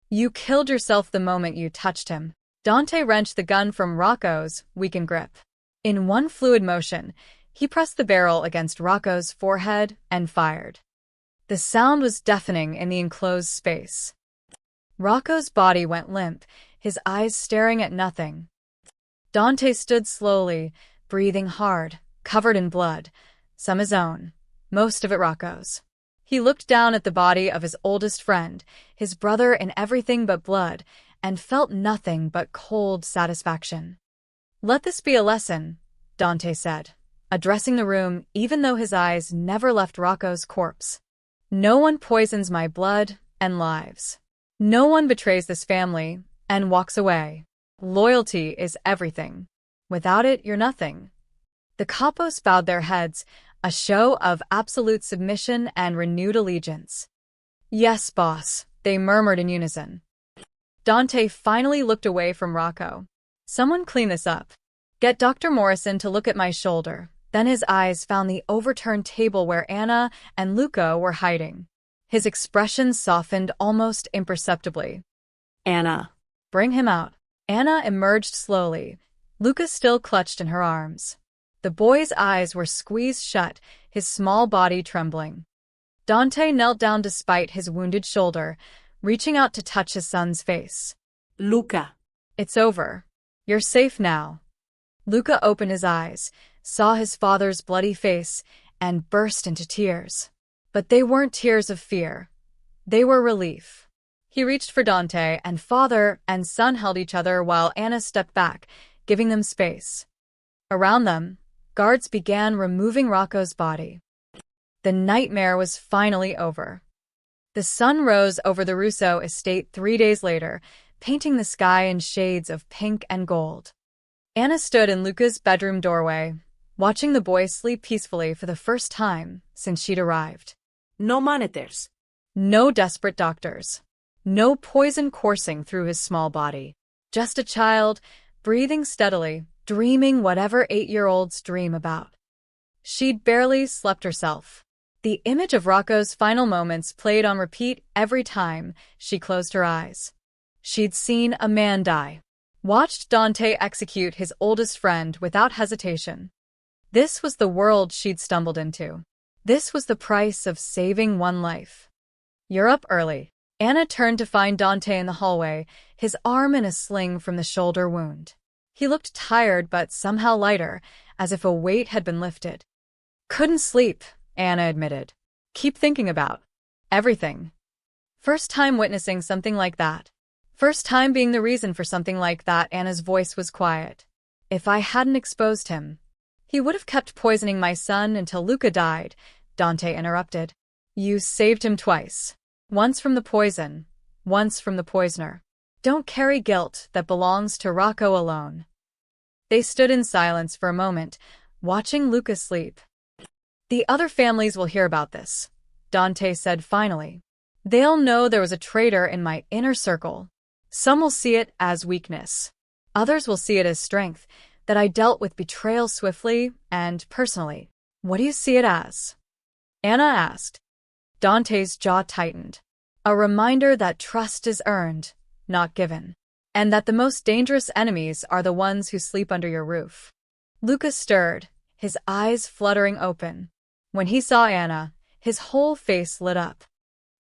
"You killed yourself the moment you touched him." Dante wrenched the gun from Rocco's weakened grip. In one fluid motion, he pressed the barrel against Rocco's forehead and fired. The sound was deafening in the enclosed space. Rocco's body went limp, his eyes staring at nothing. Dante stood slowly, breathing hard, covered in blood, some his own, most of it Rocco's. He looked down at the body of his oldest friend, his brother in everything but blood, and felt nothing but cold satisfaction. "Let this be a lesson," Dante said, addressing the room even though his eyes never left Rocco's corpse. "No one poisons my blood and lives. No one betrays this family and walks away. Loyalty is everything. Without it, you're nothing." The capos bowed their heads, a show of absolute submission and renewed allegiance. "Yes, boss," they murmured in unison. Dante finally looked away from Rocco. "Someone clean this up. Get Dr. Morrison to look at my shoulder." Then his eyes found the overturned table where Anna and Luca were hiding. His expression softened almost imperceptibly. "Anna." "Bring him out." Anna emerged slowly, Luca still clutched in her arms. The boy's eyes were squeezed shut, his small body trembling. Dante knelt down despite his wounded shoulder, reaching out to touch his son's face. "Luca." "It's over. You're safe now." Luca opened his eyes, saw his father's bloody face, and burst into tears. But they weren't tears of fear. They were relief. He reached for Dante, and father and son held each other while Anna stepped back, giving them space. Around them, guards began removing Rocco's body. The nightmare was finally over. The sun rose over the Russo estate 3 days later, painting the sky in shades of pink and gold. Anna stood in Luca's bedroom doorway, watching the boy sleep peacefully for the first time since she'd arrived. No monitors. No desperate doctors. No poison coursing through his small body. Just a child, breathing steadily, dreaming whatever 8-year-olds dream about. She'd barely slept herself. The image of Rocco's final moments played on repeat every time she closed her eyes. She'd seen a man die. Watched Dante execute his oldest friend without hesitation. This was the world she'd stumbled into. This was the price of saving one life. "You're up early." Anna turned to find Dante in the hallway, his arm in a sling from the shoulder wound. He looked tired but somehow lighter, as if a weight had been lifted. "Couldn't sleep," Anna admitted. "Keep thinking about everything." First time witnessing something like that. First time being the reason for something like that. Anna's voice was quiet. "If I hadn't exposed him, he would have kept poisoning my son until Luca died," Dante interrupted. "You saved him twice. Once from the poison, once from the poisoner. Don't carry guilt that belongs to Rocco alone." They stood in silence for a moment, watching Luca sleep. "The other families will hear about this," Dante said finally. "They'll know there was a traitor in my inner circle. Some will see it as weakness. Others will see it as strength, that I dealt with betrayal swiftly and personally. What do you see it as? Anna asked. Dante's jaw tightened. A reminder that trust is earned, not given, and that the most dangerous enemies are the ones who sleep under your roof. Luca stirred, his eyes fluttering open. When he saw Anna, his whole face lit up.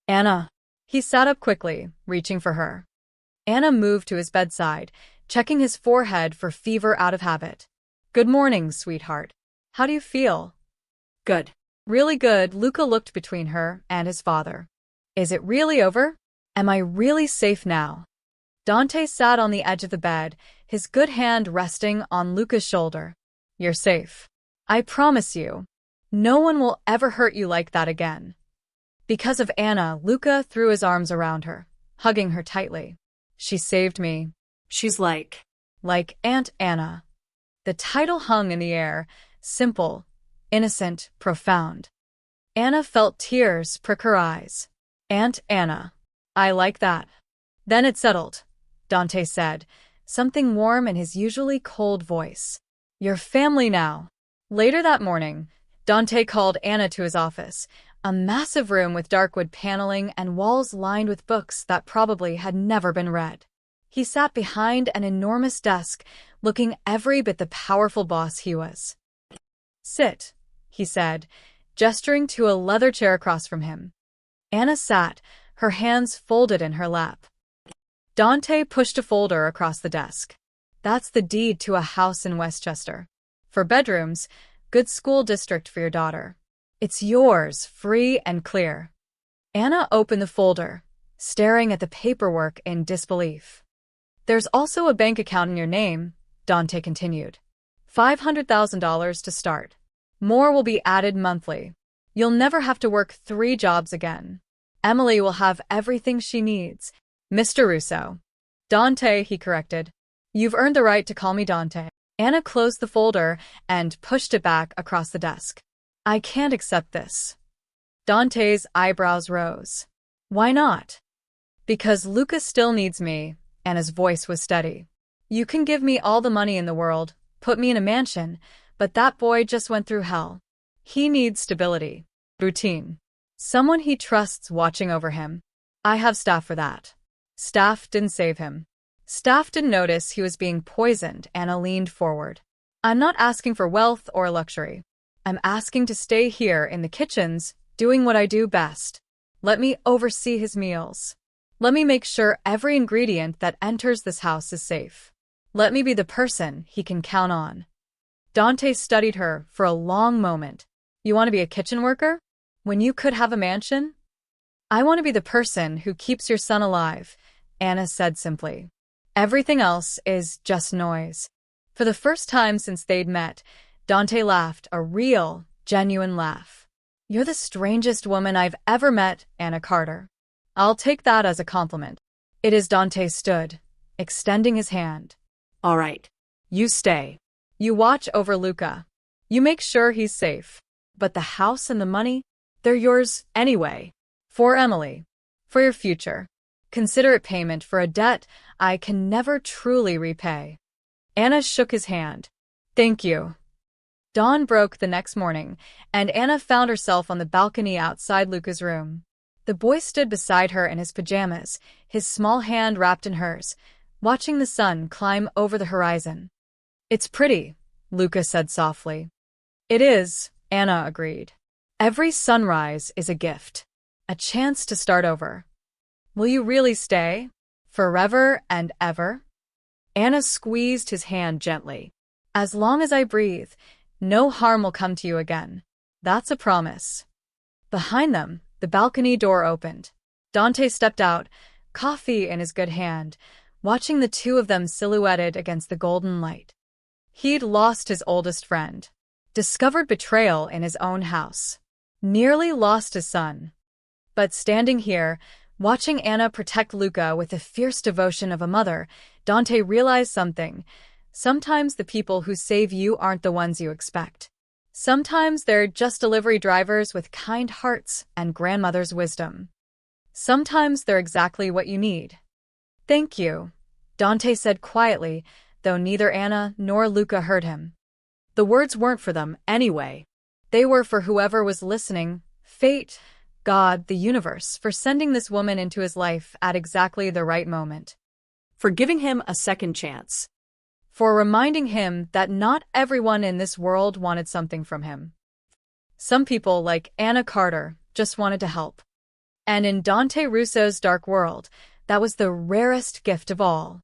Anna. He sat up quickly, reaching for her. Anna moved to his bedside, checking his forehead for fever out of habit. Good morning, sweetheart. How do you feel? Good. Really good. Luca looked between her and his father. Is it really over? Am I really safe now? Dante sat on the edge of the bed, his good hand resting on Luca's shoulder. You're safe. I promise you. No one will ever hurt you like that again. Because of Anna, Luca threw his arms around her, hugging her tightly. She saved me. She's like Aunt Anna. The title hung in the air, simple, innocent, profound. Anna felt tears prick her eyes. Aunt Anna. I like that. Then it settled, Dante said, something warm in his usually cold voice. Your family now. Later that morning, Dante called Anna to his office, a massive room with darkwood paneling and walls lined with books that probably had never been read. He sat behind an enormous desk, looking every bit the powerful boss he was. Sit, he said, gesturing to a leather chair across from him. Anna sat, her hands folded in her lap. Dante pushed a folder across the desk. That's the deed to a house in Westchester. For bedrooms, good school district for your daughter. It's yours, free and clear. Anna opened the folder, staring at the paperwork in disbelief. There's also a bank account in your name, Dante continued. $500,000 to start. More will be added monthly. You'll never have to work 3 jobs again. Emily will have everything she needs. Mr. Russo. Dante, he corrected. You've earned the right to call me Dante. Anna closed the folder and pushed it back across the desk. I can't accept this. Dante's eyebrows rose. Why not? Because Luca still needs me, and his voice was steady. You can give me all the money in the world, put me in a mansion, but that boy just went through hell. He needs stability, routine, someone he trusts watching over him. I have staff for that. Staff didn't save him. Staff didn't notice he was being poisoned. Anna leaned forward. I'm not asking for wealth or luxury. I'm asking to stay here in the kitchens, doing what I do best. Let me oversee his meals. Let me make sure every ingredient that enters this house is safe. Let me be the person he can count on. Dante studied her for a long moment. You want to be a kitchen worker? When you could have a mansion? I want to be the person who keeps your son alive, Anna said simply. Everything else is just noise. For the first time since they'd met, Dante laughed, a real, genuine laugh. You're the strangest woman I've ever met, Anna Carter. I'll take that as a compliment. It is. Dante stood, extending his hand. All right. You stay. You watch over Luca. You make sure he's safe. But the house and the money, they're yours anyway. For Emily. For your future. Consider it payment for a debt I can never truly repay. Anna shook his hand. Thank you. Dawn broke the next morning, and Anna found herself on the balcony outside Luca's room. The boy stood beside her in his pajamas, his small hand wrapped in hers, watching the sun climb over the horizon. It's pretty, Luca said softly. It is, Anna agreed. Every sunrise is a gift, a chance to start over. Will you really stay? Forever and ever? Anna squeezed his hand gently. As long as I breathe, no harm will come to you again. That's a promise. Behind them, the balcony door opened. Dante stepped out, coffee in his good hand, watching the two of them silhouetted against the golden light. He'd lost his oldest friend, discovered betrayal in his own house, nearly lost his son. But standing here, watching Anna protect Luca with the fierce devotion of a mother, Dante realized something. Sometimes the people who save you aren't the ones you expect. Sometimes they're just delivery drivers with kind hearts and grandmother's wisdom. Sometimes they're exactly what you need. Thank you, Dante said quietly, though neither Anna nor Luca heard him. The words weren't for them, anyway. They were for whoever was listening, fate, God, the universe, for sending this woman into his life at exactly the right moment. For giving him a second chance. For reminding him that not everyone in this world wanted something from him. Some people, like Anna Carter, just wanted to help. And in Dante Russo's dark world, that was the rarest gift of all.